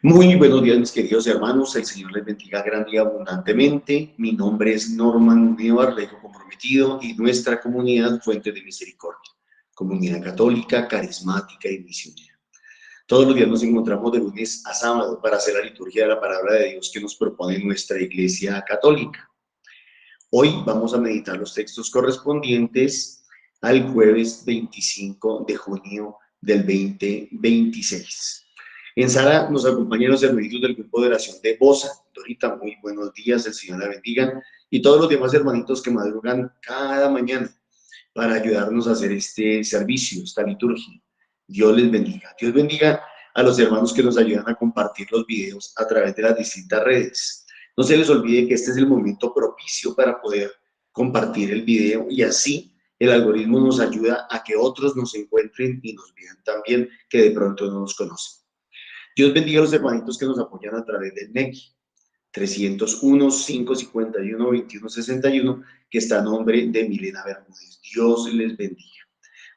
Muy buenos días, mis queridos hermanos. El Señor les bendiga grande y abundantemente. Mi nombre es Norman Munevar, laico comprometido, y nuestra comunidad Fuente de Misericordia, comunidad católica, carismática y misionera. Todos los días nos encontramos de lunes a sábado para hacer la liturgia de la palabra de Dios que nos propone nuestra Iglesia Católica. Hoy vamos a meditar los textos correspondientes al jueves 25 de junio del 2026. En sala nos acompañan los hermanitos del grupo de oración de Bosa. Dorita, muy buenos días, el Señor la bendiga. Y todos los demás hermanitos que madrugan cada mañana para ayudarnos a hacer este servicio, esta liturgia. Dios les bendiga. Dios bendiga a los hermanos que nos ayudan a compartir los videos a través de las distintas redes. No se les olvide que este es el momento propicio para poder compartir el video y así el algoritmo nos ayuda a que otros nos encuentren y nos vean también que de pronto no nos conocen. Dios bendiga a los hermanitos que nos apoyan a través del NECI 301-551-2161, que está a nombre de Milena Bermúdez. Dios les bendiga.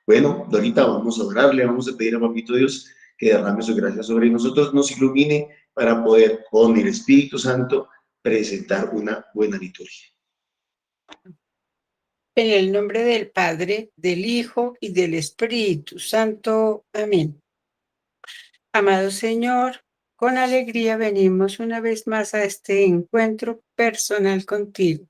Bueno, Dorita, vamos a orarle, vamos a pedir a Papito Dios que derrame su gracia sobre nosotros, nos ilumine para poder, con el Espíritu Santo, presentar una buena liturgia. En el nombre del Padre, del Hijo y del Espíritu Santo. Amén. Amado Señor, con alegría venimos una vez más a este encuentro personal contigo,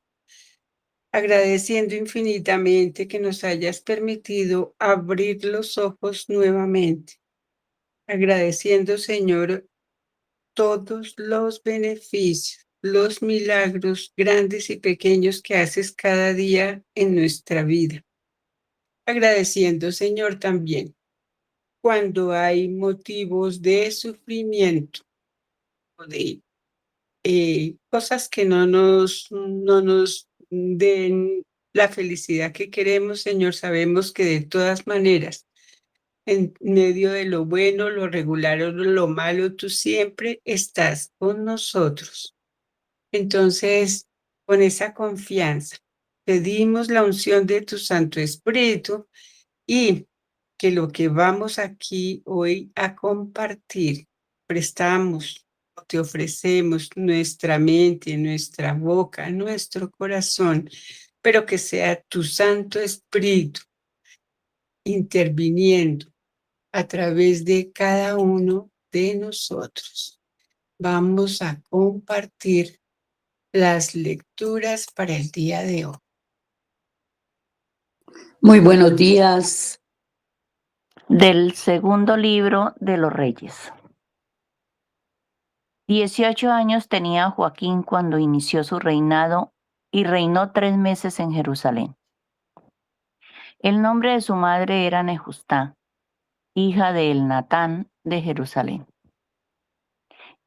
agradeciendo infinitamente que nos hayas permitido abrir los ojos nuevamente, agradeciendo, Señor, todos los beneficios, los milagros grandes y pequeños que haces cada día en nuestra vida. Agradeciendo, Señor, también cuando hay motivos de sufrimiento o de cosas que no nos den la felicidad que queremos, Señor. Sabemos que de todas maneras, en medio de lo bueno, lo regular o lo malo, tú siempre estás con nosotros. Entonces, con esa confianza, pedimos la unción de tu Santo Espíritu y que lo que vamos aquí hoy a compartir, prestamos, te ofrecemos nuestra mente, nuestra boca, nuestro corazón, pero que sea tu Santo Espíritu interviniendo a través de cada uno de nosotros. Vamos a compartir las lecturas para el día de hoy. Muy buenos días. Del segundo libro de los Reyes. 18 años tenía Joaquín cuando inició su reinado y reinó 3 meses en Jerusalén. El nombre de su madre era Nejustá, hija de Elnatán de Jerusalén.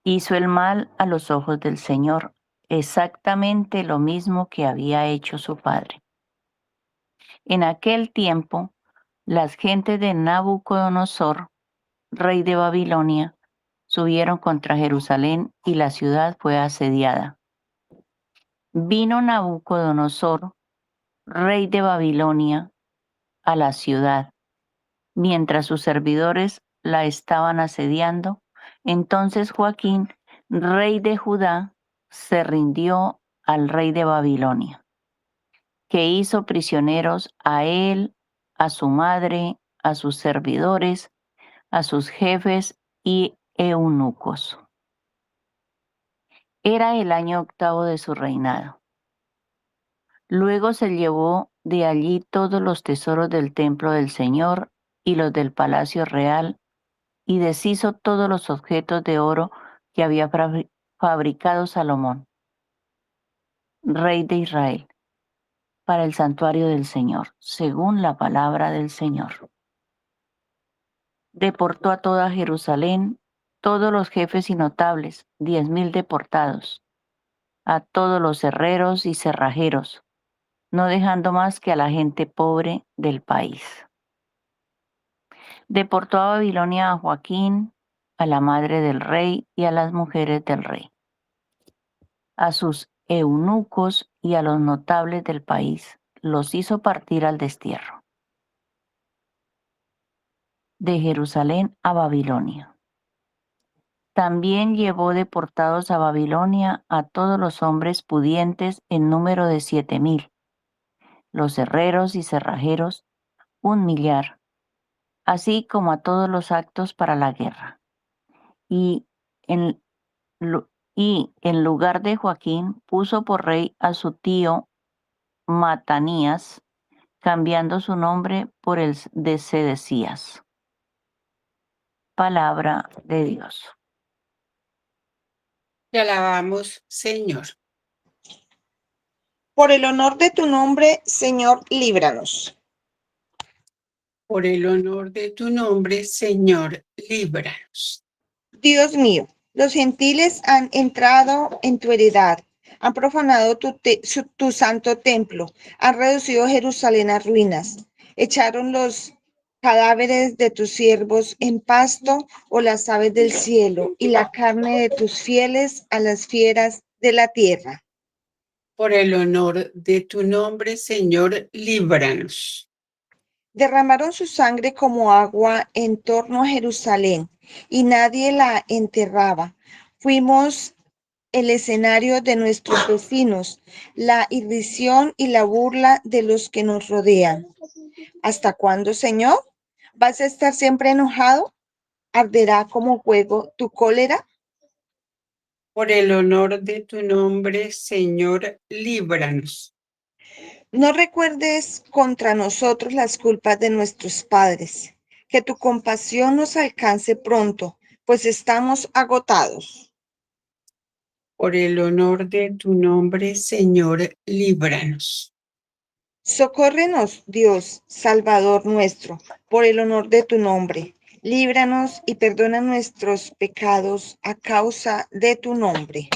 Hizo el mal a los ojos del Señor, exactamente lo mismo que había hecho su padre. En aquel tiempo, las gentes de Nabucodonosor, rey de Babilonia, subieron contra Jerusalén y la ciudad fue asediada. Vino Nabucodonosor, rey de Babilonia, a la ciudad, mientras sus servidores la estaban asediando. Entonces Joaquín, rey de Judá, se rindió al rey de Babilonia, que hizo prisioneros a él, a su madre, a sus servidores, a sus jefes y eunucos. Era el año 8º de su reinado. Luego se llevó de allí todos los tesoros del templo del Señor y los del palacio real, y deshizo todos los objetos de oro que había fabricado Salomón, rey de Israel, para el santuario del Señor, según la palabra del Señor. Deportó a toda Jerusalén, todos los jefes y notables, 10,000 deportados, a todos los herreros y cerrajeros, no dejando más que a la gente pobre del país. Deportó a Babilonia a Joaquín, a la madre del rey y a las mujeres del rey, a sus eunucos y a los notables del país, los hizo partir al destierro. De Jerusalén a Babilonia. También llevó deportados a Babilonia a todos los hombres pudientes en número de 7,000, los herreros y cerrajeros, 1,000,000, así como a todos los actos para la guerra. Y en, y en lugar de Joaquín puso por rey a su tío Matanías, cambiando su nombre por el de Sedecías. Palabra de Dios. Te alabamos, Señor. Por el honor de tu nombre, Señor, líbranos. Por el honor de tu nombre, Señor, líbranos. Dios mío, los gentiles han entrado en tu heredad, han profanado tu santo templo, han reducido Jerusalén a ruinas, echaron los cadáveres de tus siervos en pasto o las aves del cielo y la carne de tus fieles a las fieras de la tierra. Por el honor de tu nombre, Señor, líbranos. Derramaron su sangre como agua en torno a Jerusalén y nadie la enterraba. Fuimos el escenario de nuestros vecinos, la irrisión y la burla de los que nos rodean. ¿Hasta cuándo, Señor? ¿Vas a estar siempre enojado? ¿Arderá como fuego tu cólera? Por el honor de tu nombre, Señor, líbranos. No recuerdes contra nosotros las culpas de nuestros padres. Que tu compasión nos alcance pronto, pues estamos agotados. Por el honor de tu nombre, Señor, líbranos. Socórrenos, Dios, Salvador nuestro, por el honor de tu nombre. Líbranos y perdona nuestros pecados a causa de tu nombre.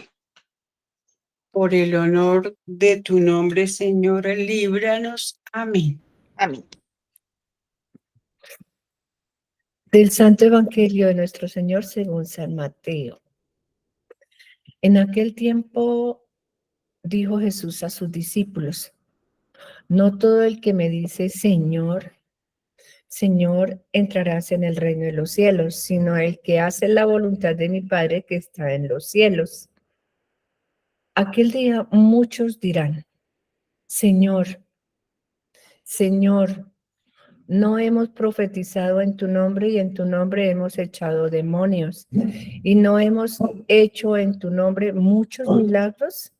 Por el honor de tu nombre, Señor, líbranos. Amén. Amén. Del Santo Evangelio de nuestro Señor según San Mateo. En aquel tiempo dijo Jesús a sus discípulos: no todo el que me dice Señor, Señor, entrarás en el reino de los cielos, sino el que hace la voluntad de mi Padre que está en los cielos. Aquel día muchos dirán: Señor, Señor, no hemos profetizado en tu nombre y en tu nombre hemos echado demonios y no hemos hecho en tu nombre muchos milagros.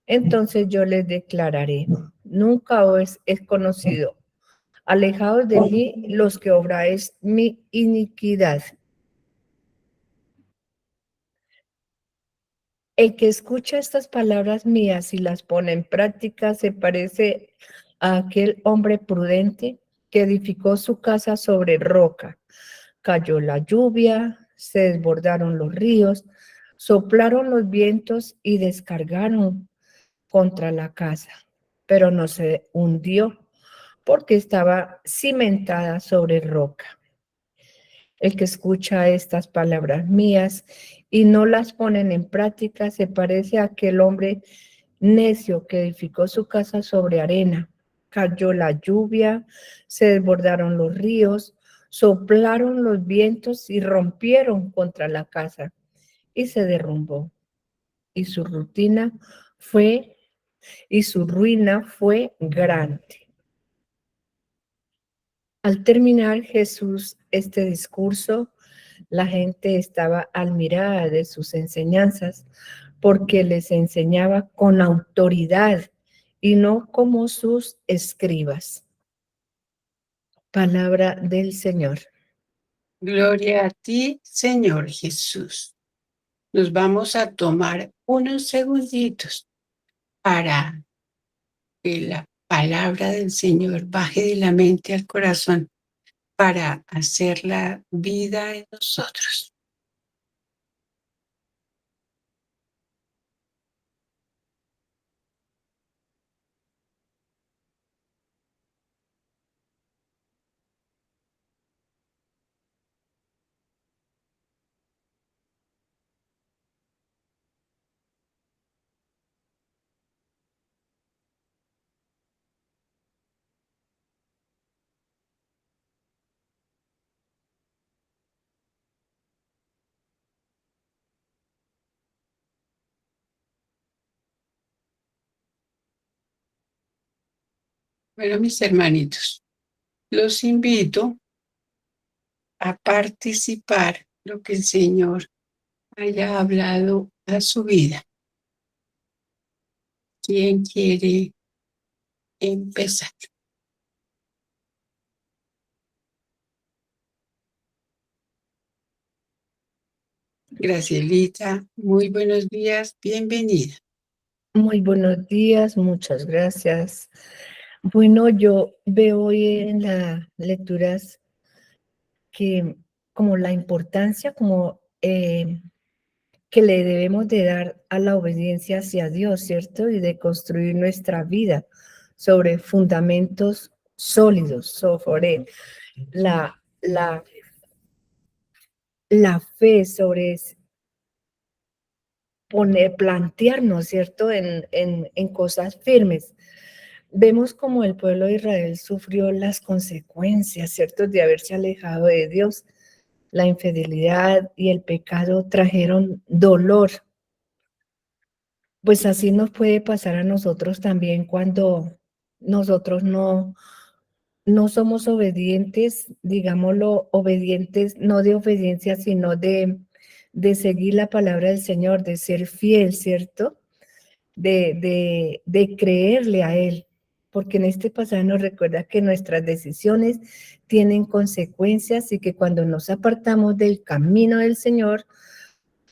Entonces yo les declararé: nunca os he conocido. Alejaos de mí los que obráis mi iniquidad. El que escucha estas palabras mías y las pone en práctica se parece a aquel hombre prudente que edificó su casa sobre roca. Cayó la lluvia, se desbordaron los ríos, soplaron los vientos y descargaron contra la casa, pero no se hundió porque estaba cimentada sobre roca. El que escucha estas palabras mías y no las ponen en práctica se parece a aquel hombre necio que edificó su casa sobre arena. Cayó la lluvia, se desbordaron los ríos, soplaron los vientos y rompieron contra la casa y se derrumbó. Y su ruina fue grande. Al terminar Jesús este discurso, la gente estaba admirada de sus enseñanzas porque les enseñaba con autoridad y no como sus escribas. Palabra del Señor. Gloria a ti, Señor Jesús. Nos vamos a tomar unos segunditos para que la palabra del Señor baje de la mente al corazón para hacer la vida en nosotros. Bueno, mis hermanitos, los invito a participar lo que el Señor haya hablado a su vida. ¿Quién quiere empezar? Gracielita, muy buenos días, bienvenida. Muy buenos días, muchas gracias. Bueno, yo veo hoy en las lecturas que como la importancia que le debemos de dar a la obediencia hacia Dios, ¿cierto? Y de construir nuestra vida sobre fundamentos sólidos, sobre la fe, sobre plantearnos, ¿cierto? En cosas firmes. Vemos como el pueblo de Israel sufrió las consecuencias, ¿cierto? De haberse alejado de Dios. La infidelidad y el pecado trajeron dolor. Pues así nos puede pasar a nosotros también cuando nosotros no somos obedientes, digámoslo, obedientes, no de obediencia, sino de seguir la palabra del Señor, de ser fiel, ¿cierto? De creerle a Él, porque en este pasaje nos recuerda que nuestras decisiones tienen consecuencias y que cuando nos apartamos del camino del Señor,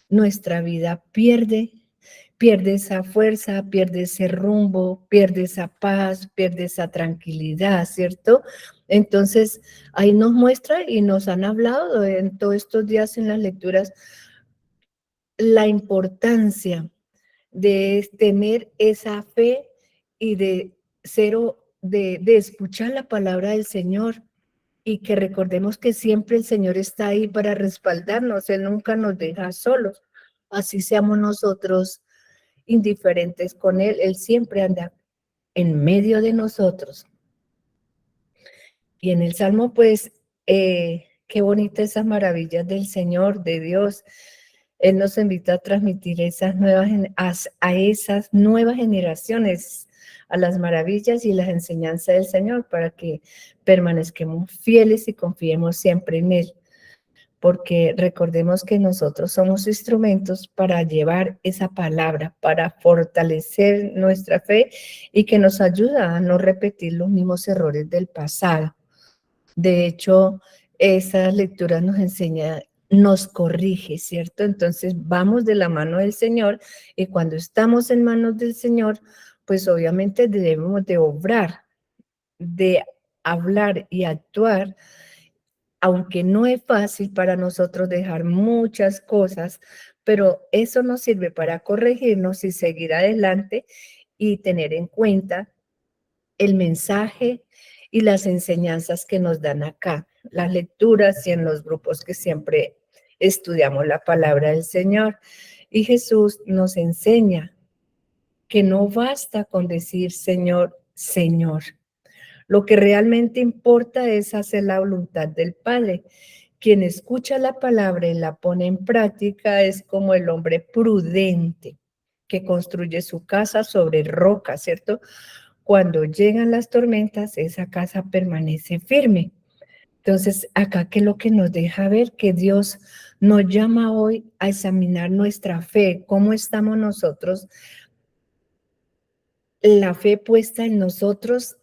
nuestra vida pierde esa fuerza, pierde ese rumbo, pierde esa paz, pierde esa tranquilidad, ¿cierto? Entonces, ahí nos muestra y nos han hablado en todos estos días en las lecturas la importancia de tener esa fe y de de escuchar la palabra del Señor y que recordemos que siempre el Señor está ahí para respaldarnos, Él nunca nos deja solos, así seamos nosotros indiferentes con Él siempre anda en medio de nosotros. Y en el Salmo, pues, qué bonitas esas maravillas del Señor, de Dios. Él nos invita a transmitir esas a esas nuevas generaciones, a las maravillas y las enseñanzas del Señor, para que permanezcamos fieles y confiemos siempre en Él. Porque recordemos que nosotros somos instrumentos para llevar esa palabra, para fortalecer nuestra fe y que nos ayuda a no repetir los mismos errores del pasado. De hecho, esa lectura nos enseña, nos corrige, ¿cierto? Entonces vamos de la mano del Señor y cuando estamos en manos del Señor, pues obviamente debemos de obrar, de hablar y actuar, aunque no es fácil para nosotros dejar muchas cosas, pero eso nos sirve para corregirnos y seguir adelante y tener en cuenta el mensaje y las enseñanzas que nos dan acá, las lecturas y en los grupos que siempre estudiamos la palabra del Señor. Y Jesús nos enseña que no basta con decir Señor, Señor. Lo que realmente importa es hacer la voluntad del Padre. Quien escucha la palabra y la pone en práctica es como el hombre prudente que construye su casa sobre roca, ¿cierto? Cuando llegan las tormentas, esa casa permanece firme. Entonces, acá que lo que nos deja ver que Dios nos llama hoy a examinar nuestra fe, cómo estamos nosotros, la fe puesta en nosotros,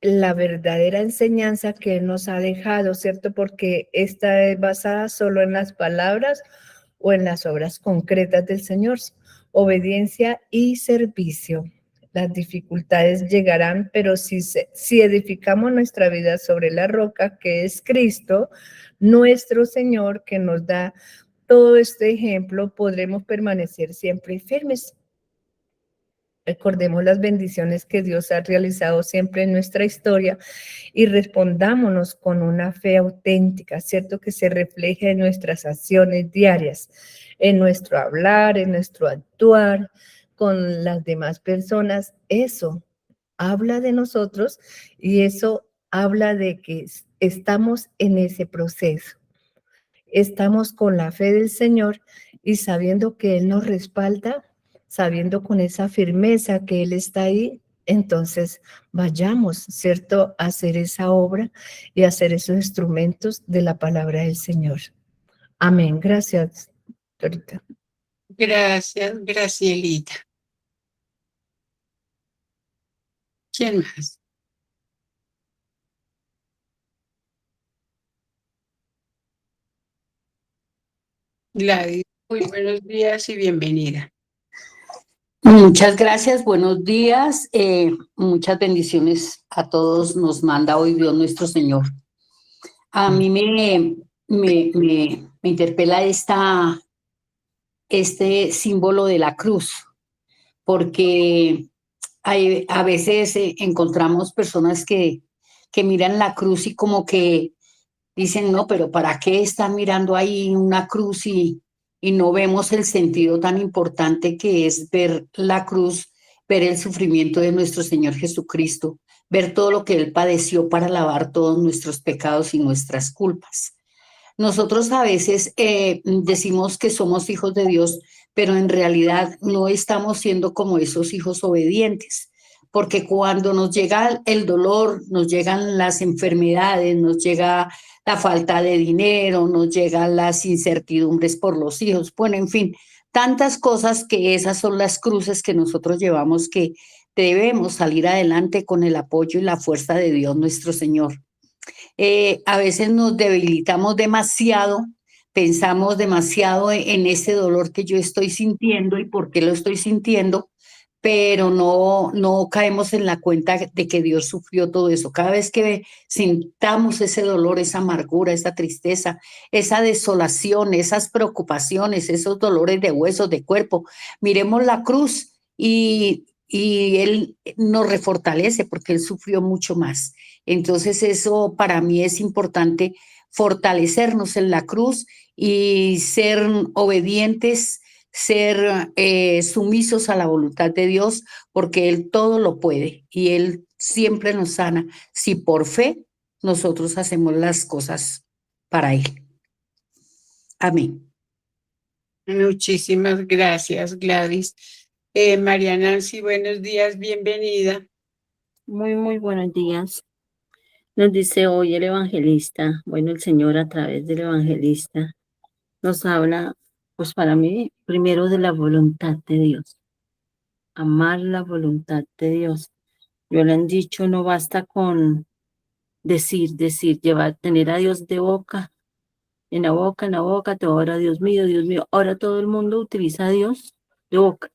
la verdadera enseñanza que Él nos ha dejado, ¿cierto? Porque esta es basada solo en las palabras o en las obras concretas del Señor, obediencia y servicio. Las dificultades llegarán, pero si edificamos nuestra vida sobre la roca, que es Cristo, nuestro Señor, que nos da todo este ejemplo, podremos permanecer siempre firmes. Recordemos las bendiciones que Dios ha realizado siempre en nuestra historia y respondámonos con una fe auténtica, ¿cierto? Que se refleje en nuestras acciones diarias, en nuestro hablar, en nuestro actuar con las demás personas. Eso habla de nosotros y eso habla de que estamos en ese proceso. Estamos con la fe del Señor y sabiendo que Él nos respalda, sabiendo con esa firmeza que Él está ahí, Entonces, vayamos, ¿cierto?, a hacer esa obra y a hacer esos instrumentos de la palabra del Señor. Amén. Gracias, doctorita. Gracias, Gracielita. ¿Quién más? Gladys, muy buenos días y bienvenida. Muchas gracias, buenos días, muchas bendiciones a todos nos manda hoy Dios nuestro Señor. A mí me interpela este símbolo de la cruz, porque a veces encontramos personas que miran la cruz y como que dicen, no, pero ¿para qué están mirando ahí una cruz y no vemos el sentido tan importante que es ver la cruz, ver el sufrimiento de nuestro Señor Jesucristo, ver todo lo que Él padeció para lavar todos nuestros pecados y nuestras culpas? Nosotros a veces decimos que somos hijos de Dios, pero en realidad no estamos siendo como esos hijos obedientes, porque cuando nos llega el dolor, nos llegan las enfermedades, nos llega la falta de dinero, nos llegan las incertidumbres por los hijos, bueno, en fin, tantas cosas que esas son las cruces que nosotros llevamos, que debemos salir adelante con el apoyo y la fuerza de Dios nuestro Señor. A veces nos debilitamos demasiado, pensamos demasiado en ese dolor que yo estoy sintiendo y por qué lo estoy sintiendo, pero no caemos en la cuenta de que Dios sufrió todo eso. Cada vez que sintamos ese dolor, esa amargura, esa tristeza, esa desolación, esas preocupaciones, esos dolores de huesos, de cuerpo, miremos la cruz y Él nos refortalece porque Él sufrió mucho más. Entonces eso para mí es importante, fortalecernos en la cruz y ser obedientes, ser sumisos a la voluntad de Dios, porque Él todo lo puede y Él siempre nos sana si por fe nosotros hacemos las cosas para Él. Amén. Muchísimas gracias, Gladys. María Nancy, buenos días, bienvenida. Muy buenos días. Nos dice hoy el evangelista, bueno, el Señor a través del evangelista nos habla, pues para mí, primero de la voluntad de Dios. Amar la voluntad de Dios. Yo le han dicho, no basta con decir, tener a Dios de boca, en la boca, te ahora Dios mío. Ahora todo el mundo utiliza a Dios de boca.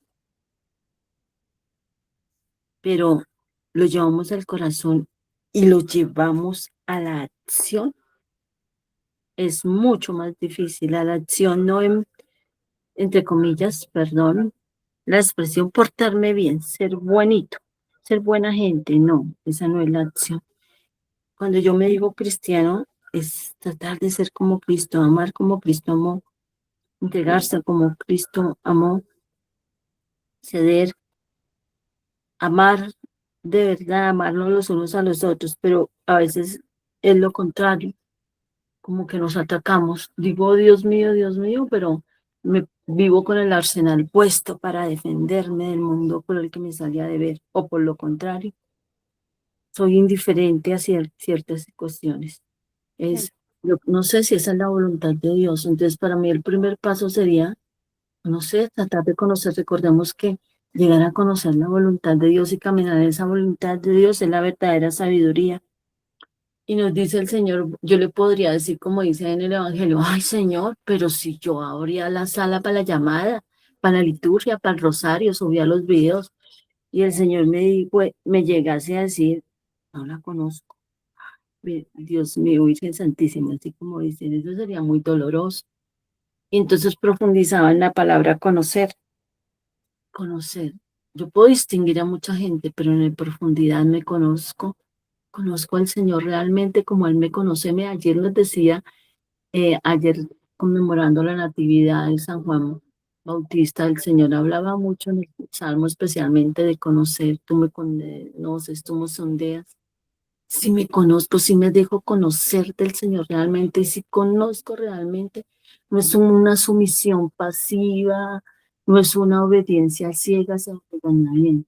Pero lo llevamos al corazón y lo llevamos a la acción. Es mucho más difícil. A la acción no, entre comillas, perdón, la expresión portarme bien, ser bonito, ser buena gente, no, esa no es la acción. Cuando yo me digo cristiano, es tratar de ser como Cristo, amar como Cristo amó, entregarse como Cristo amó, ceder, amar de verdad, amarnos los unos a los otros, pero a veces es lo contrario, como que nos atacamos. Digo, Dios mío, pero me vivo con el arsenal puesto para defenderme del mundo por el que me salía de ver, o por lo contrario, soy indiferente a ciertas cuestiones. No sé si esa es la voluntad de Dios, entonces para mí el primer paso sería, no sé, tratar de conocer, recordemos que llegar a conocer la voluntad de Dios y caminar en esa voluntad de Dios es la verdadera sabiduría. Y nos dice el Señor, yo le podría decir como dice en el Evangelio, ay Señor, pero si yo abría la sala para la llamada, para la liturgia, para el rosario, subía los videos, y el Señor me llegase a decir, no la conozco, Dios mío, Virgen Santísima, así como dicen, eso sería muy doloroso. Y entonces profundizaba en la palabra conocer. Yo puedo distinguir a mucha gente, pero en profundidad me conozco al Señor realmente como Él me conoce. Ayer nos decía, ayer conmemorando la Natividad de San Juan Bautista, el Señor hablaba mucho en el Salmo especialmente de conocer, tú me conoces, tú me sondeas. Si me conozco, si me dejo conocer del Señor realmente, y si conozco realmente, no es una sumisión pasiva, no es una obediencia ciega hacia nadie.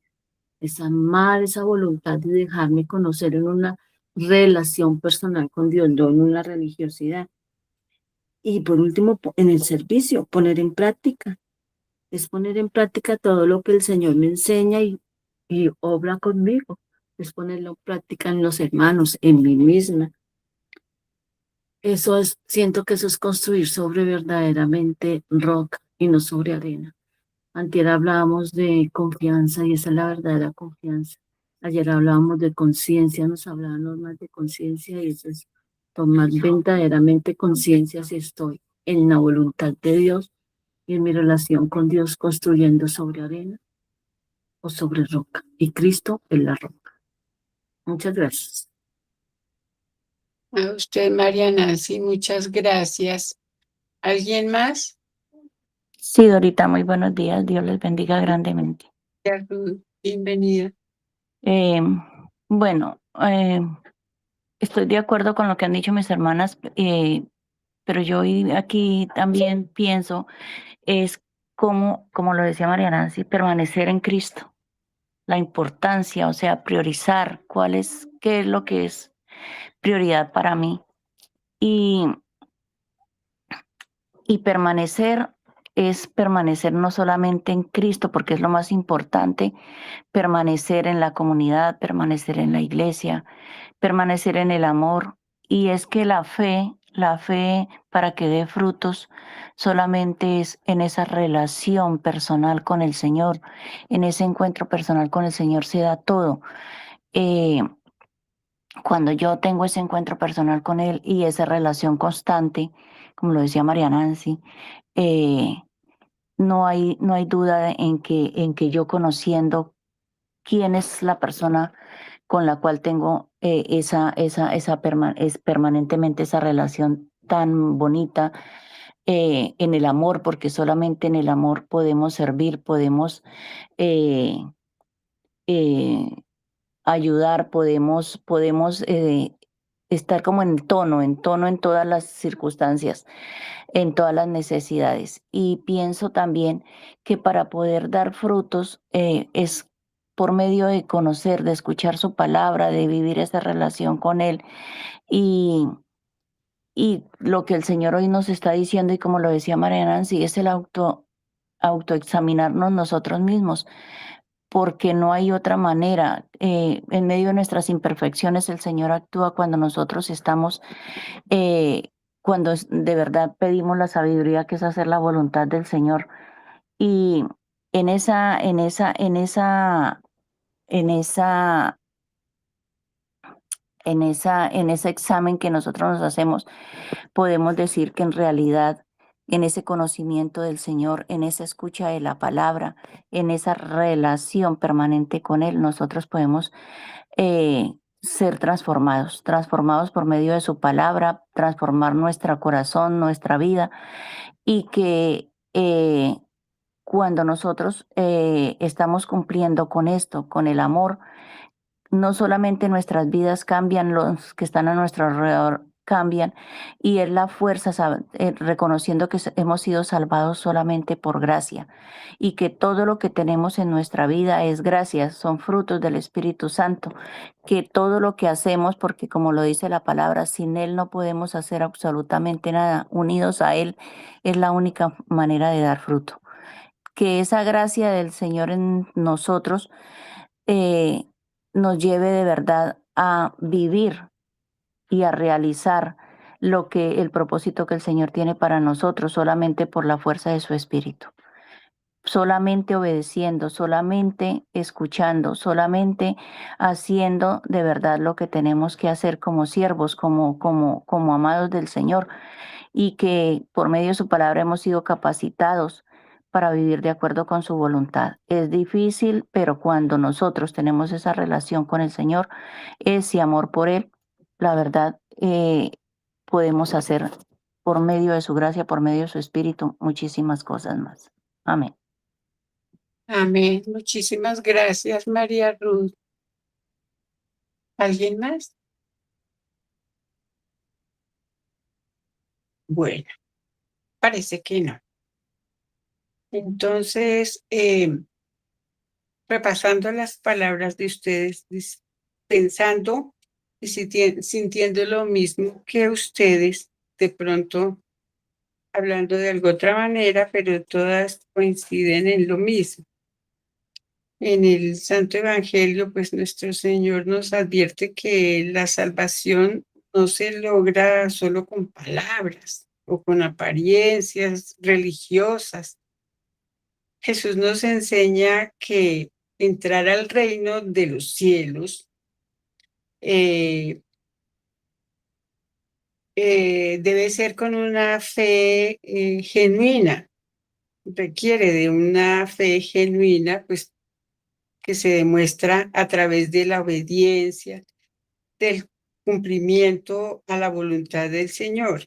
es amar esa voluntad de dejarme conocer en una relación personal con Dios, no en una religiosidad. Y por último, en el servicio, poner en práctica. Es poner en práctica todo lo que el Señor me enseña y obra conmigo. Es ponerlo en práctica en los hermanos, en mí misma. Eso es, siento que eso es construir sobre verdaderamente roca y no sobre arena. Antier hablábamos de confianza y esa es la verdadera confianza. Ayer hablábamos de conciencia, nos hablábamos más de conciencia y eso es tomar verdaderamente conciencia si estoy en la voluntad de Dios y en mi relación con Dios construyendo sobre arena o sobre roca. Y Cristo es la roca. Muchas gracias. A usted, María Nancy, muchas gracias. ¿Alguien más? Sí, Dorita, muy buenos días. Dios les bendiga grandemente. Ruth, bienvenida. Bueno, estoy de acuerdo con lo que han dicho mis hermanas, pero yo aquí también pienso es como lo decía María Nancy, permanecer en Cristo. La importancia, o sea, priorizar qué es lo que es prioridad para mí. Y permanecer es permanecer no solamente en Cristo, porque es lo más importante, permanecer en la comunidad, permanecer en la iglesia, permanecer en el amor. Y es que la fe para que dé frutos solamente es en esa relación personal con el Señor, en ese encuentro personal con el Señor se da todo. Cuando yo tengo ese encuentro personal con Él y esa relación constante, como lo decía María Nancy, no hay duda en que yo conociendo quién es la persona con la cual tengo es permanentemente esa relación tan bonita en el amor, porque solamente en el amor podemos servir, podemos eh, eh, ayudar, podemos estar como en tono en todas las circunstancias, en todas las necesidades. Y pienso también que para poder dar frutos es por medio de conocer, de escuchar su palabra, de vivir esa relación con Él. Y, y lo que el Señor hoy nos está diciendo, y como lo decía María Nancy, es el autoexaminarnos nosotros mismos, porque no hay otra manera. En medio de nuestras imperfecciones, el Señor actúa cuando nosotros estamos de verdad pedimos la sabiduría que es hacer la voluntad del Señor. Y en esa, en esa, en esa, en esa, en ese examen que nosotros nos hacemos, podemos decir que en realidad en ese conocimiento del Señor, en esa escucha de la palabra, en esa relación permanente con Él, nosotros podemos ser transformados por medio de su palabra, transformar nuestro corazón, nuestra vida, y que cuando nosotros estamos cumpliendo con esto, con el amor, no solamente nuestras vidas cambian, los que están a nuestro alrededor cambian, y es la fuerza, reconociendo que hemos sido salvados solamente por gracia y que todo lo que tenemos en nuestra vida es gracia, son frutos del Espíritu Santo, que todo lo que hacemos, porque como lo dice la palabra, sin Él no podemos hacer absolutamente nada, unidos a Él es la única manera de dar fruto. Que esa gracia del Señor en nosotros eh, nos lleve de verdad a vivir y a realizar el propósito que el Señor tiene para nosotros solamente por la fuerza de su Espíritu. Solamente obedeciendo, solamente escuchando, solamente haciendo de verdad lo que tenemos que hacer como siervos, como amados del Señor, y que por medio de su palabra hemos sido capacitados para vivir de acuerdo con su voluntad. Es difícil, pero cuando nosotros tenemos esa relación con el Señor, ese amor por Él, la verdad, podemos hacer por medio de su gracia, por medio de su Espíritu, muchísimas cosas más. Amén. Amén. Muchísimas gracias, María Ruth. ¿Alguien más? Bueno, parece que no. Entonces, repasando las palabras de ustedes, pensando y sintiendo lo mismo que ustedes, de pronto hablando de alguna otra manera, pero todas coinciden en lo mismo. En el Santo Evangelio, pues nuestro Señor nos advierte que la salvación no se logra solo con palabras o con apariencias religiosas. Jesús nos enseña que entrar al reino de los cielos debe ser con una fe genuina, requiere de una fe genuina, pues que se demuestra a través de la obediencia, del cumplimiento a la voluntad del Señor,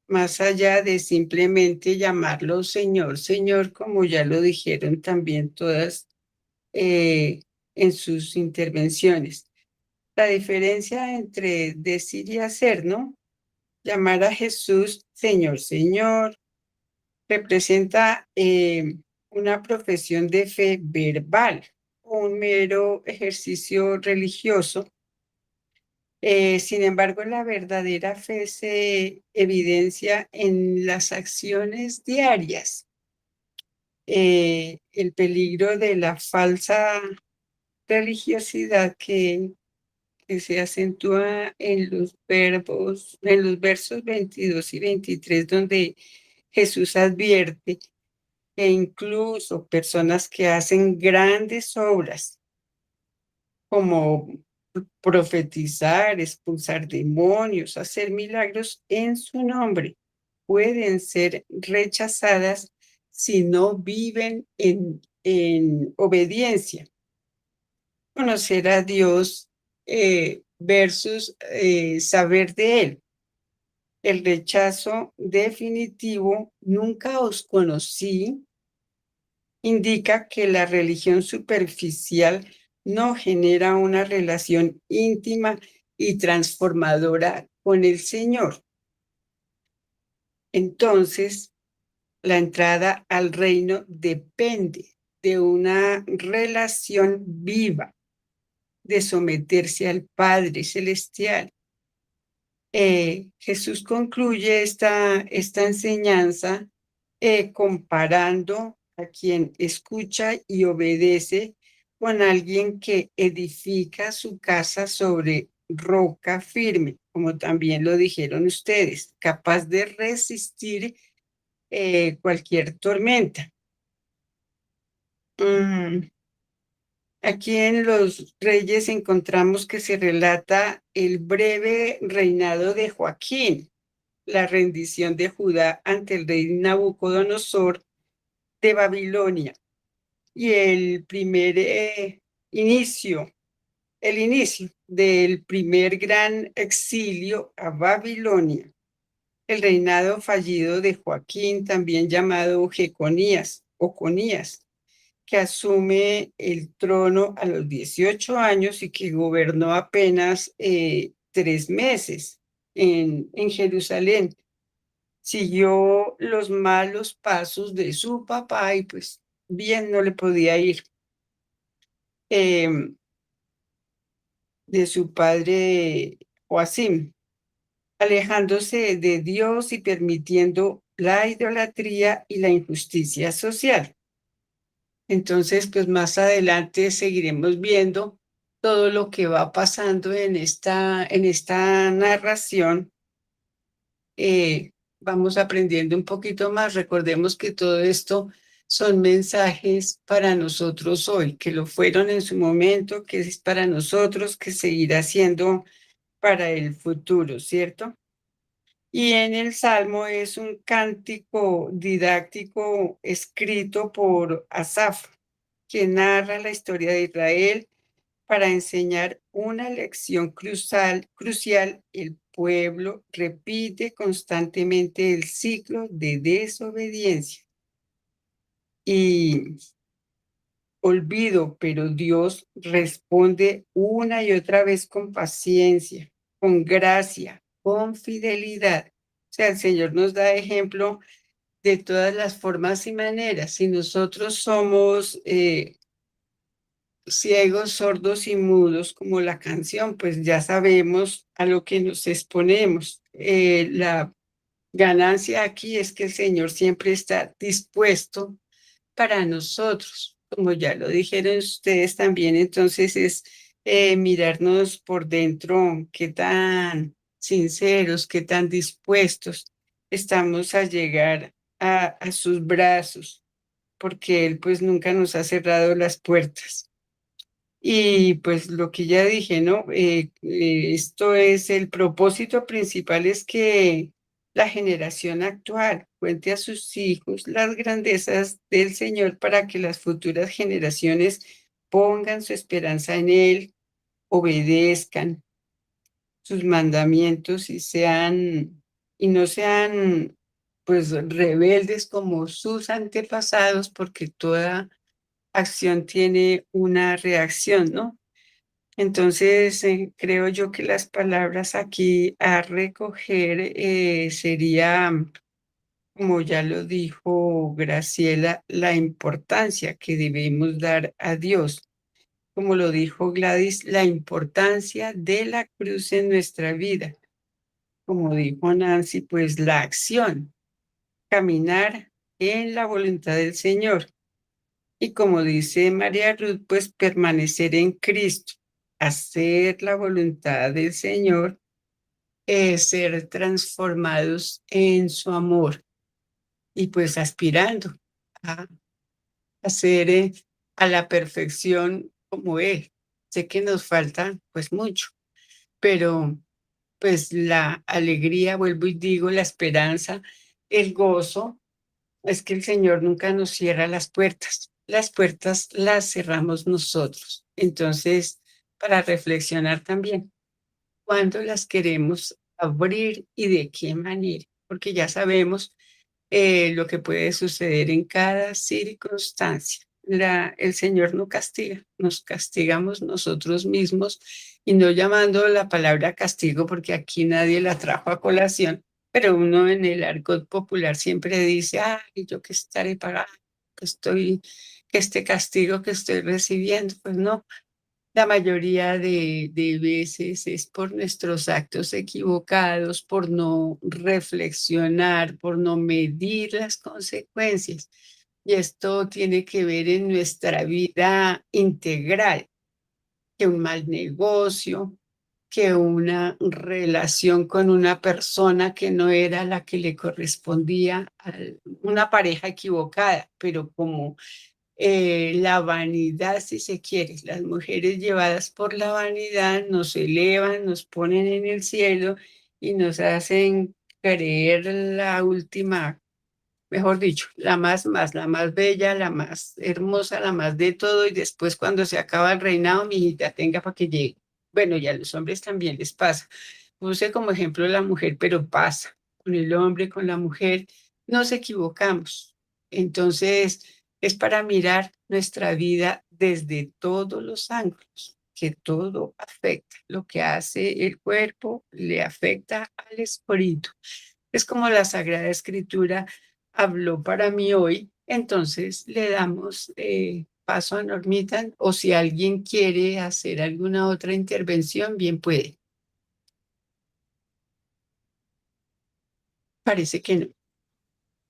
más allá de simplemente llamarlo Señor, Señor, como ya lo dijeron también todas en sus intervenciones. La diferencia entre decir y hacer, ¿no? Llamar a Jesús Señor, Señor, representa una profesión de fe verbal, un mero ejercicio religioso. Sin embargo, la verdadera fe se evidencia en las acciones diarias. El peligro de la falsa religiosidad que se acentúa en los verbos, en los versos 22 y 23, donde Jesús advierte que incluso personas que hacen grandes obras, como profetizar, expulsar demonios, hacer milagros en su nombre, pueden ser rechazadas si no viven en obediencia. Conocer a Dios versus saber de Él. El rechazo definitivo, nunca os conocí, indica que la religión superficial no genera una relación íntima y transformadora con el Señor. Entonces, la entrada al reino depende de una relación viva, de someterse al Padre Celestial. Jesús concluye esta enseñanza comparando a quien escucha y obedece con alguien que edifica su casa sobre roca firme, como también lo dijeron ustedes, capaz de resistir cualquier tormenta. Aquí en Los Reyes encontramos que se relata el breve reinado de Joaquín, la rendición de Judá ante el rey Nabucodonosor de Babilonia y el inicio del primer gran exilio a Babilonia. El reinado fallido de Joaquín, también llamado Jeconías o Conías, que asume el trono a los 18 años y que gobernó apenas 3 meses en Jerusalén. Siguió los malos pasos de su papá y pues bien no le podía ir. De su padre Joacim, alejándose de Dios y permitiendo la idolatría y la injusticia social. Entonces, pues más adelante seguiremos viendo todo lo que va pasando en esta narración. Vamos aprendiendo un poquito más. Recordemos que todo esto son mensajes para nosotros hoy, que lo fueron en su momento, que es para nosotros, que seguirá siendo para el futuro, ¿cierto? Y en el Salmo es un cántico didáctico escrito por Asaf, que narra la historia de Israel para enseñar una lección crucial. El pueblo repite constantemente el ciclo de desobediencia y olvido, pero Dios responde una y otra vez con paciencia, con gracia, con fidelidad. O sea, el Señor nos da ejemplo de todas las formas y maneras. Si nosotros somos ciegos, sordos y mudos, como la canción, pues ya sabemos a lo que nos exponemos. La ganancia aquí es que el Señor siempre está dispuesto para nosotros, como ya lo dijeron ustedes también, entonces es mirarnos por dentro, qué tan sinceros, qué tan dispuestos estamos a llegar a sus brazos, porque Él pues nunca nos ha cerrado las puertas. Y pues lo que ya dije, ¿no? Esto es el propósito principal, es que la generación actual cuente a sus hijos las grandezas del Señor para que las futuras generaciones pongan su esperanza en Él, obedezcan sus mandamientos y no sean pues rebeldes como sus antepasados, porque toda acción tiene una reacción, ¿no? Entonces, creo yo que las palabras aquí a recoger sería, como ya lo dijo Graciela, la importancia que debemos dar a Dios. Como lo dijo Gladys, la importancia de la cruz en nuestra vida. Como dijo Nancy, pues la acción, caminar en la voluntad del Señor. Y como dice María Ruth, pues permanecer en Cristo, hacer la voluntad del Señor, ser transformados en su amor y pues aspirando a hacer a la perfección como Él. Sé que nos falta pues mucho, pero pues la alegría, vuelvo y digo, la esperanza, el gozo, es que el Señor nunca nos cierra las puertas las cerramos nosotros. Entonces, para reflexionar también, ¿cuándo las queremos abrir y de qué manera? Porque ya sabemos lo que puede suceder en cada circunstancia. El Señor no castiga, nos castigamos nosotros mismos y no llamando la palabra castigo porque aquí nadie la trajo a colación, pero uno en el argot popular siempre dice, ay, yo que estaré pagando, que este castigo que estoy recibiendo, pues no, la mayoría de veces es por nuestros actos equivocados, por no reflexionar, por no medir las consecuencias. Y esto tiene que ver en nuestra vida integral, que un mal negocio, que una relación con una persona que no era la que le correspondía, una pareja equivocada, pero como la vanidad, si se quiere. Las mujeres llevadas por la vanidad nos elevan, nos ponen en el cielo y nos hacen creer la última, mejor dicho, la más bella, la más hermosa, la más de todo, y después cuando se acaba el reinado, mi hijita, tenga para que llegue. Bueno, y a los hombres también les pasa. Puse como ejemplo la mujer, pero pasa. Con el hombre, con la mujer, nos equivocamos. Entonces, es para mirar nuestra vida desde todos los ángulos, que todo afecta. Lo que hace el cuerpo le afecta al espíritu. Es como la Sagrada Escritura habló para mí hoy, entonces le damos paso a Normita, o si alguien quiere hacer alguna otra intervención, bien puede. Parece que no.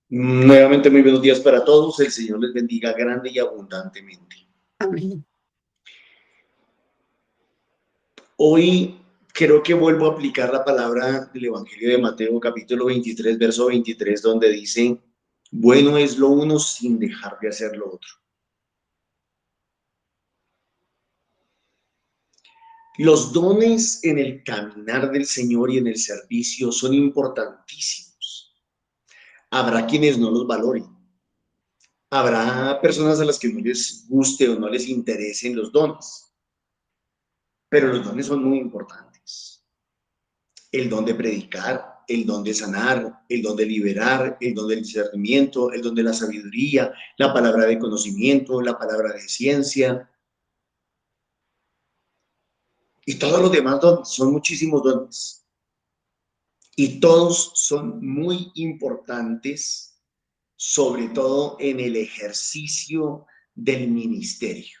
Nuevamente, muy buenos días para todos. El Señor les bendiga grande y abundantemente. Amén. Hoy creo que vuelvo a aplicar la palabra del Evangelio de Mateo, capítulo 23, verso 23, donde dice, bueno es lo uno sin dejar de hacer lo otro. Los dones en el caminar del Señor y en el servicio son importantísimos. Habrá quienes no los valoren. Habrá personas a las que no les guste o no les interesen los dones. Pero los dones son muy importantes. El don de predicar, el don de sanar, el don de liberar, el don del discernimiento, el don de la sabiduría, la palabra de conocimiento, la palabra de ciencia. Y todos los demás dones, son muchísimos dones. Y todos son muy importantes, sobre todo en el ejercicio del ministerio.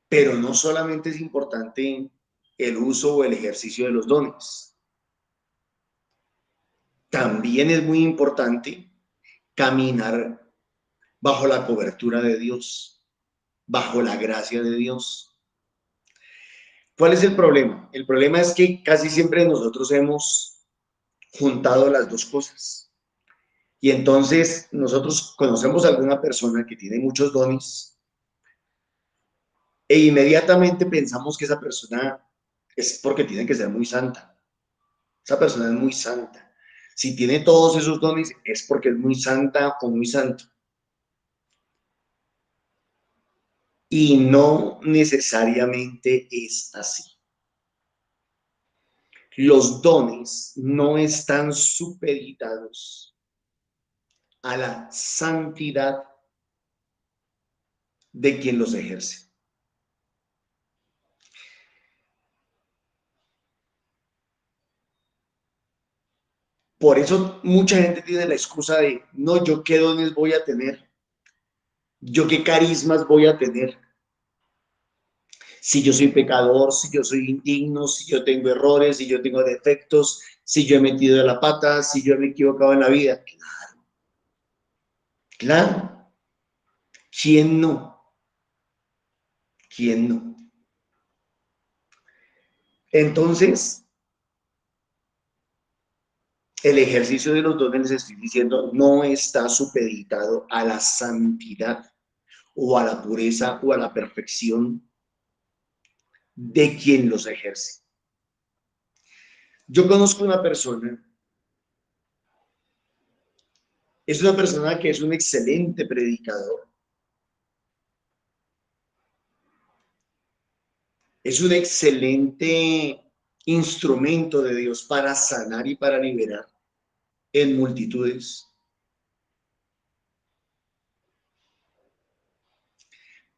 Pero no solamente es importante el uso o el ejercicio de los dones. También es muy importante caminar bajo la cobertura de Dios, bajo la gracia de Dios. ¿Cuál es el problema? El problema es que casi siempre nosotros hemos juntado las dos cosas. Y entonces nosotros conocemos a alguna persona que tiene muchos dones e inmediatamente pensamos que esa persona es porque tiene que ser muy santa. Esa persona es muy santa. Si tiene todos esos dones es porque es muy santa o muy santo. Y no necesariamente es así. Los dones no están supeditados a la santidad de quien los ejerce. Por eso mucha gente tiene la excusa de, no, yo qué dones voy a tener, yo qué carismas voy a tener. Si yo soy pecador, si yo soy indigno, si yo tengo errores, si yo tengo defectos, si yo he metido de la pata, si yo me he equivocado en la vida. Claro, claro. ¿Quién no? ¿Quién no? Entonces, el ejercicio de los dones, les estoy diciendo, no está supeditado a la santidad o a la pureza o a la perfección de quien los ejerce. Yo conozco una persona, es una persona que es un excelente predicador, es un excelente instrumento de Dios para sanar y para liberar en multitudes.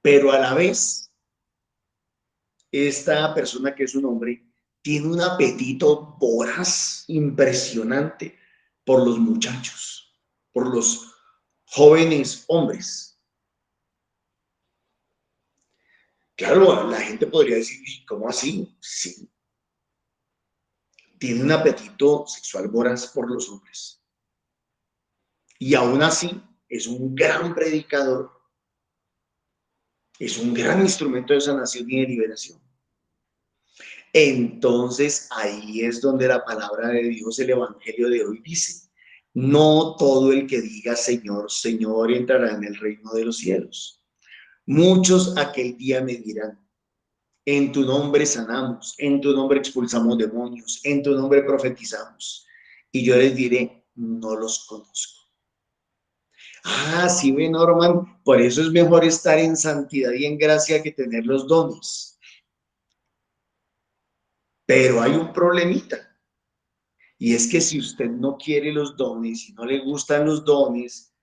Pero a la vez, esta persona que es un hombre tiene un apetito voraz, impresionante por los muchachos, por los jóvenes hombres. Claro, la gente podría decir, ¿cómo así? Sí. Tiene un apetito sexual voraz por los hombres. Y aún así, es un gran predicador, es un gran instrumento de sanación y de liberación. Entonces, ahí es donde la palabra de Dios, el evangelio de hoy dice, no todo el que diga Señor, Señor entrará en el reino de los cielos. Muchos aquel día me dirán, en tu nombre sanamos, en tu nombre expulsamos demonios, en tu nombre profetizamos. Y yo les diré, no los conozco. Ah, sí, ve, Norman, por eso es mejor estar en santidad y en gracia que tener los dones. Pero hay un problemita. Y es que si usted no quiere los dones, si no le gustan los dones,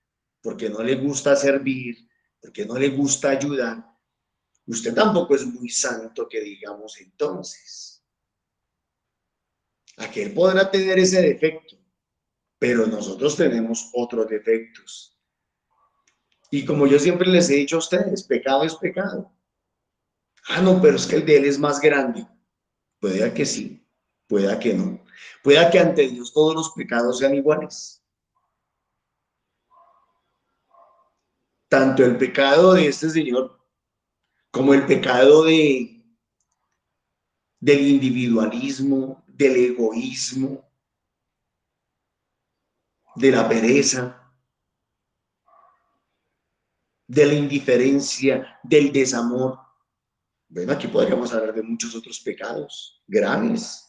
porque no le gusta servir, porque no le gusta ayudar, usted tampoco es muy santo que digamos entonces. Aquel podrá tener ese defecto, pero nosotros tenemos otros defectos. Y como yo siempre les he dicho a ustedes, pecado es pecado. Ah, no, pero es que el de él es más grande. Puede que sí, puede que no. Puede que ante Dios todos los pecados sean iguales. Tanto el pecado de este señor como el pecado del individualismo, del egoísmo, de la pereza, de la indiferencia, del desamor. Bueno, aquí podríamos hablar de muchos otros pecados graves.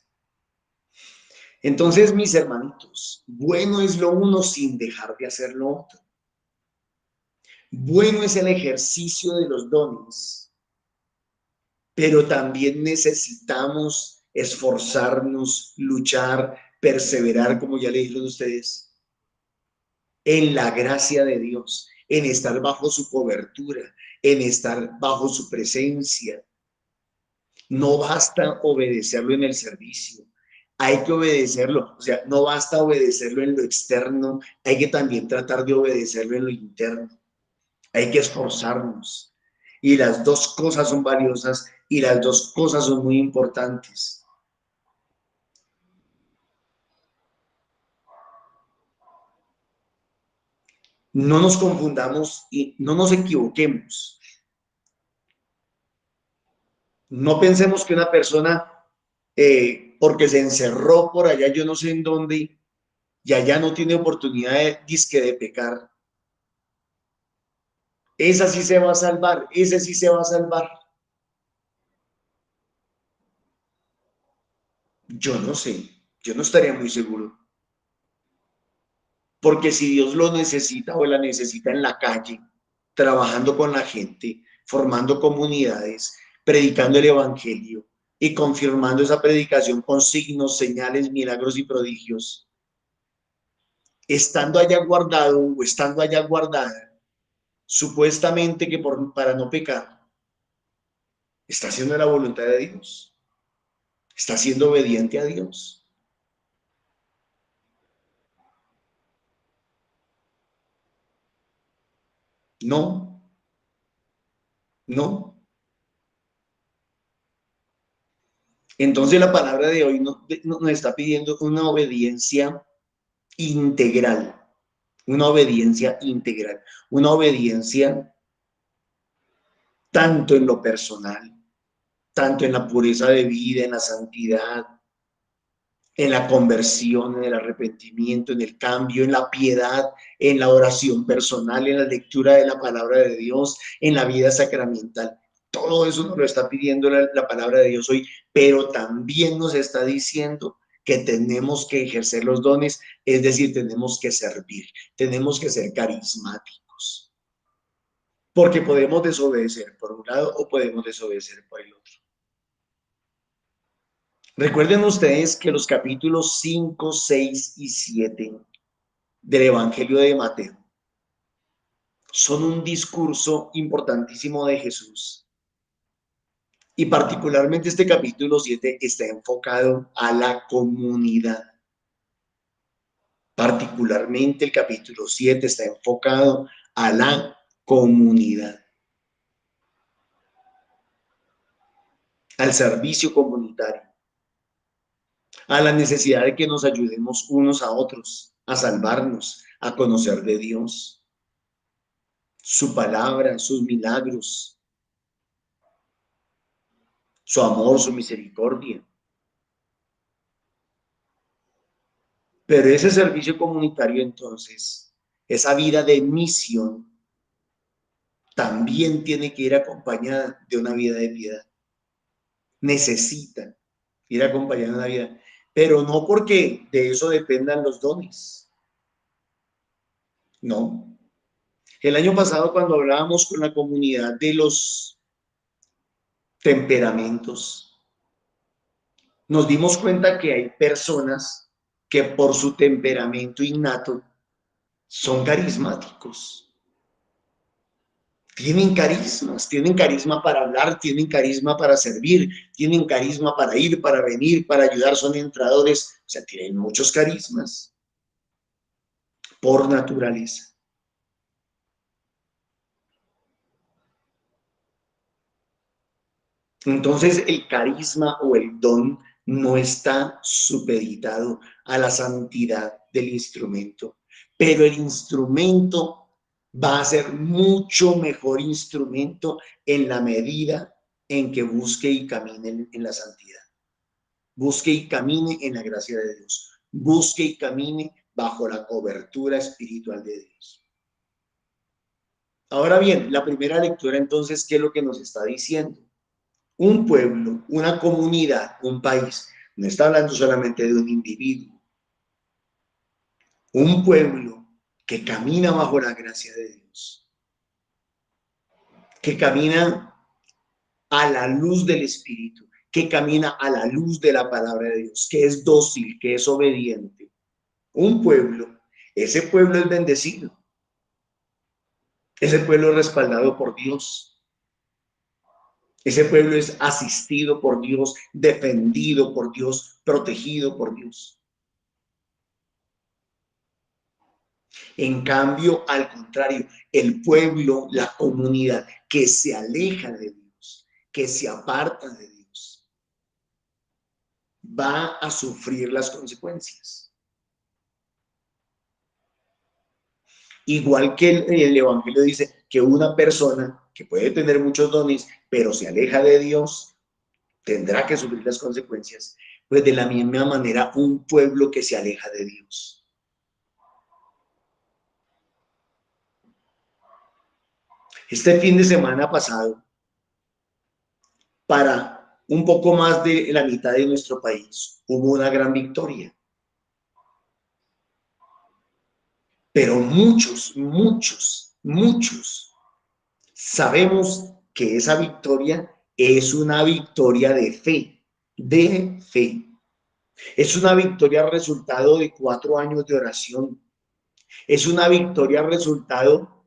Entonces, mis hermanitos, bueno es lo uno sin dejar de hacer lo otro. Bueno es el ejercicio de los dones, pero también necesitamos esforzarnos, luchar, perseverar, como ya le dijeron ustedes, en la gracia de Dios, en estar bajo su cobertura, en estar bajo su presencia. No basta obedecerlo en el servicio, hay que obedecerlo, o sea, no basta obedecerlo en lo externo, hay que también tratar de obedecerlo en lo interno. Hay que esforzarnos. Y las dos cosas son valiosas y las dos cosas son muy importantes. No nos confundamos y no nos equivoquemos. No pensemos que una persona, porque se encerró por allá, yo no sé en dónde, y allá no tiene oportunidad de pecar. Esa sí se va a salvar, ese sí se va a salvar. Yo no sé, yo no estaría muy seguro. Porque si Dios lo necesita o la necesita en la calle, trabajando con la gente, formando comunidades, predicando el evangelio y confirmando esa predicación con signos, señales, milagros y prodigios, estando allá guardado o estando allá guardada, supuestamente que para no pecar, está haciendo la voluntad de Dios, está siendo obediente a Dios. No, no. Entonces la palabra de hoy nos está pidiendo una obediencia integral, una obediencia integral, una obediencia tanto en lo personal, tanto en la pureza de vida, en la santidad, en la conversión, en el arrepentimiento, en el cambio, en la piedad, en la oración personal, en la lectura de la palabra de Dios, en la vida sacramental. Todo eso nos lo está pidiendo la palabra de Dios hoy, pero también nos está diciendo que tenemos que ejercer los dones, es decir, tenemos que servir, tenemos que ser carismáticos, porque podemos desobedecer por un lado o podemos desobedecer por el otro. Recuerden ustedes que los capítulos 5, 6 y 7 del Evangelio de Mateo son un discurso importantísimo de Jesús. Y particularmente este capítulo 7 está enfocado a la comunidad. Particularmente el capítulo 7 está enfocado a la comunidad, al servicio comunitario, a la necesidad de que nos ayudemos unos a otros, a salvarnos, a conocer de Dios, su palabra, sus milagros, su amor, su misericordia. Pero ese servicio comunitario, entonces, esa vida de misión, también tiene que ir acompañada de una vida de piedad. Necesita ir acompañada de una vida, pero no porque de eso dependan los dones. No. El año pasado, cuando hablábamos con la comunidad de los temperamentos, nos dimos cuenta que hay personas que por su temperamento innato son carismáticos. Tienen carismas, tienen carisma para hablar, tienen carisma para servir, tienen carisma para ir, para venir, para ayudar, son entradores, o sea, tienen muchos carismas por naturaleza. Entonces, el carisma o el don no está supeditado a la santidad del instrumento, pero el instrumento va a ser mucho mejor instrumento en la medida en que busque y camine en la santidad, busque y camine en la gracia de Dios, busque y camine bajo la cobertura espiritual de Dios. Ahora bien, la primera lectura entonces, ¿qué es lo que nos está diciendo? Un pueblo, una comunidad, un país, no está hablando solamente de un individuo. Un pueblo que camina bajo la gracia de Dios, que camina a la luz del Espíritu, que camina a la luz de la palabra de Dios, que es dócil, que es obediente. Un pueblo, ese pueblo es bendecido. Ese pueblo es respaldado por Dios. Ese pueblo es asistido por Dios, defendido por Dios, protegido por Dios. En cambio, al contrario, el pueblo, la comunidad que se aleja de Dios, que se aparta de Dios, va a sufrir las consecuencias. Igual que el Evangelio dice que una persona que puede tener muchos dones, pero se aleja de Dios, tendrá que sufrir las consecuencias. Pues de la misma manera, un pueblo que se aleja de Dios. Este fin de semana pasado, para un poco más de la mitad de nuestro país, hubo una gran victoria. Pero muchos sabemos que esa victoria es una victoria de fe, de fe. Es una victoria resultado de 4 años de oración. Es una victoria resultado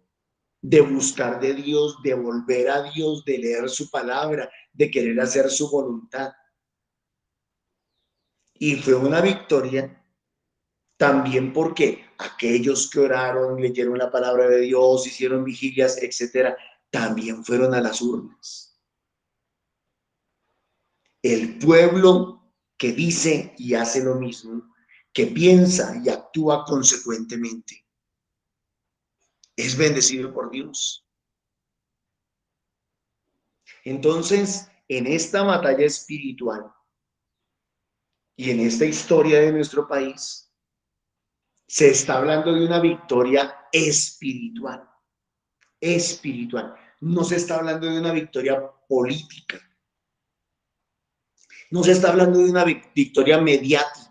de buscar de Dios, de volver a Dios, de leer su palabra, de querer hacer su voluntad. Y fue una victoria también porque aquellos que oraron, leyeron la palabra de Dios, hicieron vigilias, etcétera, también fueron a las urnas. El pueblo que dice y hace lo mismo, que piensa y actúa consecuentemente, es bendecido por Dios. Entonces, en esta batalla espiritual y en esta historia de nuestro país, se está hablando de una victoria espiritual. Espiritual. No se está hablando de una victoria política. No se está hablando de una victoria mediática.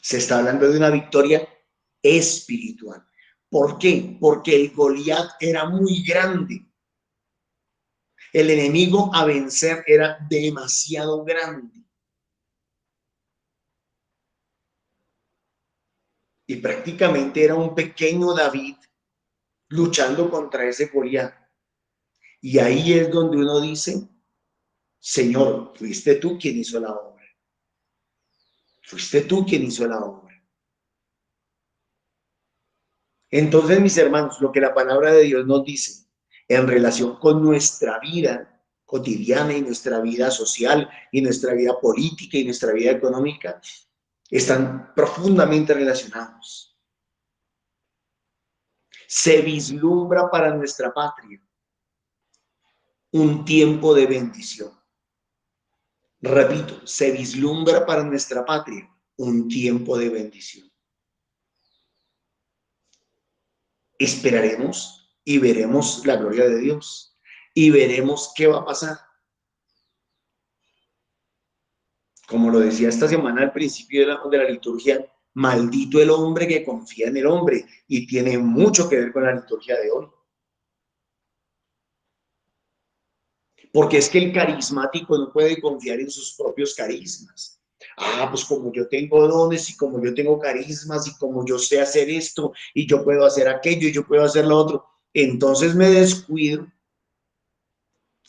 Se está hablando de una victoria espiritual. ¿Por qué? Porque el Goliat era muy grande. El enemigo a vencer era demasiado grande. Y prácticamente era un pequeño David luchando contra ese Goliat. Y ahí es donde uno dice, Señor, fuiste tú quien hizo la obra. Fuiste tú quien hizo la obra. Entonces, mis hermanos, lo que la palabra de Dios nos dice en relación con nuestra vida cotidiana y nuestra vida social y nuestra vida política y nuestra vida económica están profundamente relacionados. Se vislumbra para nuestra patria un tiempo de bendición. Repito, se vislumbra para nuestra patria un tiempo de bendición. Esperaremos y veremos la gloria de Dios y veremos qué va a pasar. Como lo decía esta semana al principio de la liturgia, maldito el hombre que confía en el hombre, y tiene mucho que ver con la liturgia de hoy. Porque es que el carismático no puede confiar en sus propios carismas. Ah, pues como yo tengo dones y como yo tengo carismas y como yo sé hacer esto y yo puedo hacer aquello y yo puedo hacer lo otro, entonces me descuido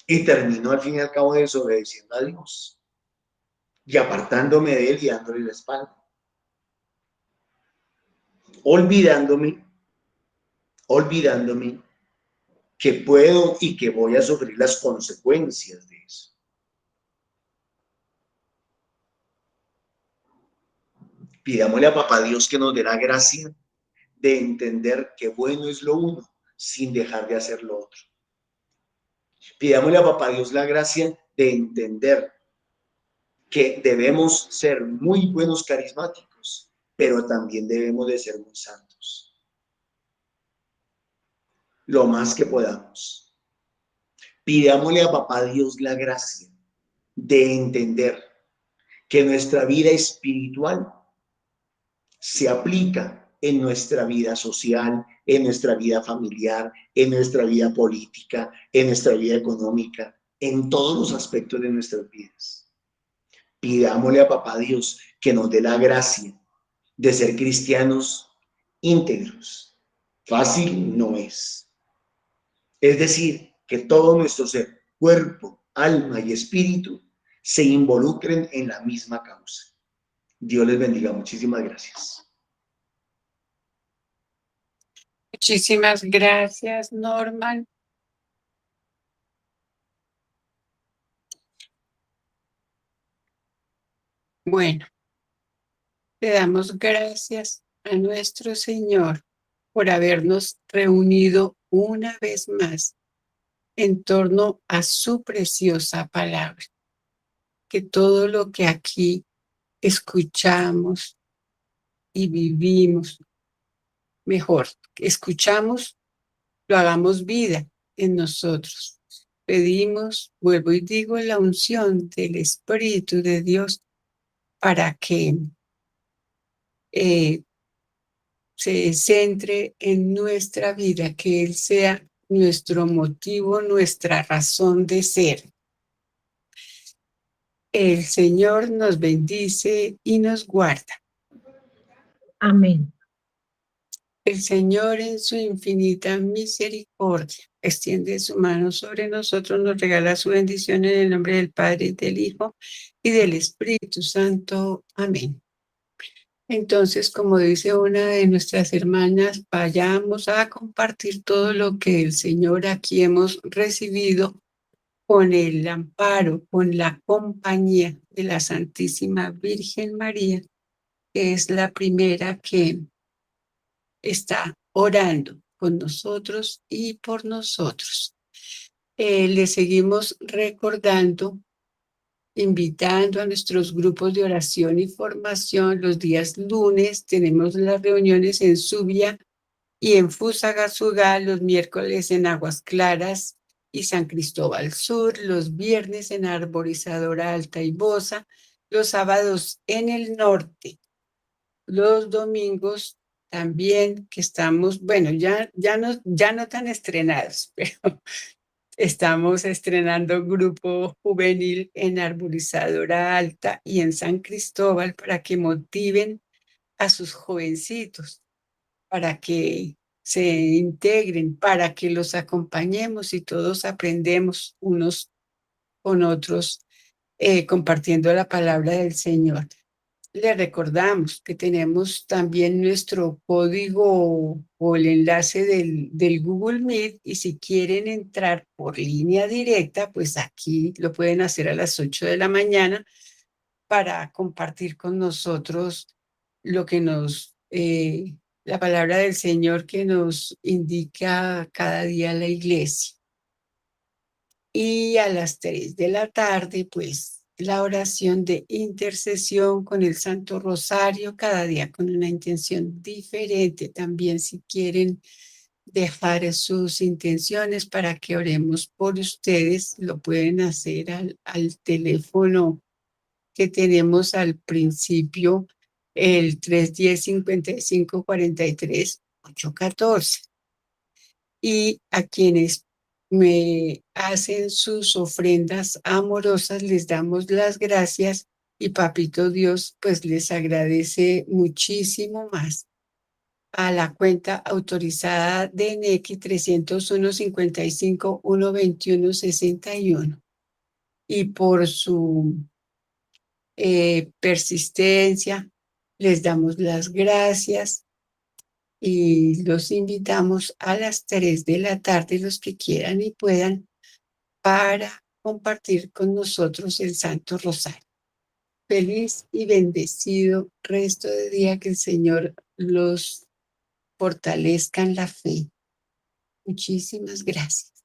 y termino al fin y al cabo desobedeciendo a Dios y apartándome de Él y dándole la espalda. Olvidándome que puedo y que voy a sufrir las consecuencias de eso. Pidámosle a Papá Dios que nos dé la gracia de entender que bueno es lo uno sin dejar de hacer lo otro. Pidámosle a Papá Dios la gracia de entender que debemos ser muy buenos carismáticos, pero también debemos de ser muy santos. Lo más que podamos. Pidámosle a Papá Dios la gracia de entender que nuestra vida espiritual se aplica en nuestra vida social, en nuestra vida familiar, en nuestra vida política, en nuestra vida económica, en todos los aspectos de nuestras vidas. Pidámosle a Papá Dios que nos dé la gracia de ser cristianos íntegros. Fácil no es. Es decir, que todo nuestro ser, cuerpo, alma y espíritu se involucren en la misma causa. Dios les bendiga. Muchísimas gracias. Muchísimas gracias, Norman. Bueno, le damos gracias a nuestro Señor por habernos reunido una vez más en torno a su preciosa palabra. Que todo lo que aquí escuchamos y vivimos, mejor, que escuchamos, lo hagamos vida en nosotros. Pedimos, vuelvo y digo, la unción del Espíritu de Dios para que se centre en nuestra vida, que Él sea nuestro motivo, nuestra razón de ser. El Señor nos bendice y nos guarda. Amén. El Señor en su infinita misericordia extiende su mano sobre nosotros, nos regala su bendición en el nombre del Padre, del Hijo y del Espíritu Santo. Amén. Entonces, como dice una de nuestras hermanas, vayamos a compartir todo lo que el Señor aquí hemos recibido con el amparo, con la compañía de la Santísima Virgen María, que es la primera que está orando con nosotros y por nosotros. Le seguimos recordando, invitando a nuestros grupos de oración y formación. Los días lunes tenemos las reuniones en Subia y en Fusagasugá, los miércoles en Aguas Claras y San Cristóbal Sur, los viernes en Arborizadora Alta y Bosa, los sábados en el norte, los domingos también que estamos, bueno, ya no tan estrenados, pero estamos estrenando grupo juvenil en Arborizadora Alta y en San Cristóbal para que motiven a sus jovencitos, para que se integren, para que los acompañemos y todos aprendemos unos con otros, compartiendo la palabra del Señor. Le recordamos que tenemos también nuestro código o el enlace del Google Meet y si quieren entrar por línea directa, pues aquí lo pueden hacer a las 8 de la mañana para compartir con nosotros lo que la palabra del Señor que nos indica cada día la iglesia. Y a las 3 de la tarde, pues la oración de intercesión con el Santo Rosario, cada día con una intención diferente. También si quieren dejar sus intenciones para que oremos por ustedes, lo pueden hacer al teléfono que tenemos al principio, el 310-5543-814. Y a quienes me hacen sus ofrendas amorosas, les damos las gracias y Papito Dios pues les agradece muchísimo más. A la cuenta autorizada de NECI 301-55-121-61 y por su persistencia les damos las gracias y los invitamos a las 3 de la tarde, los que quieran y puedan, para compartir con nosotros el Santo Rosario. Feliz y bendecido resto de día, que el Señor los fortalezca en la fe. Muchísimas gracias.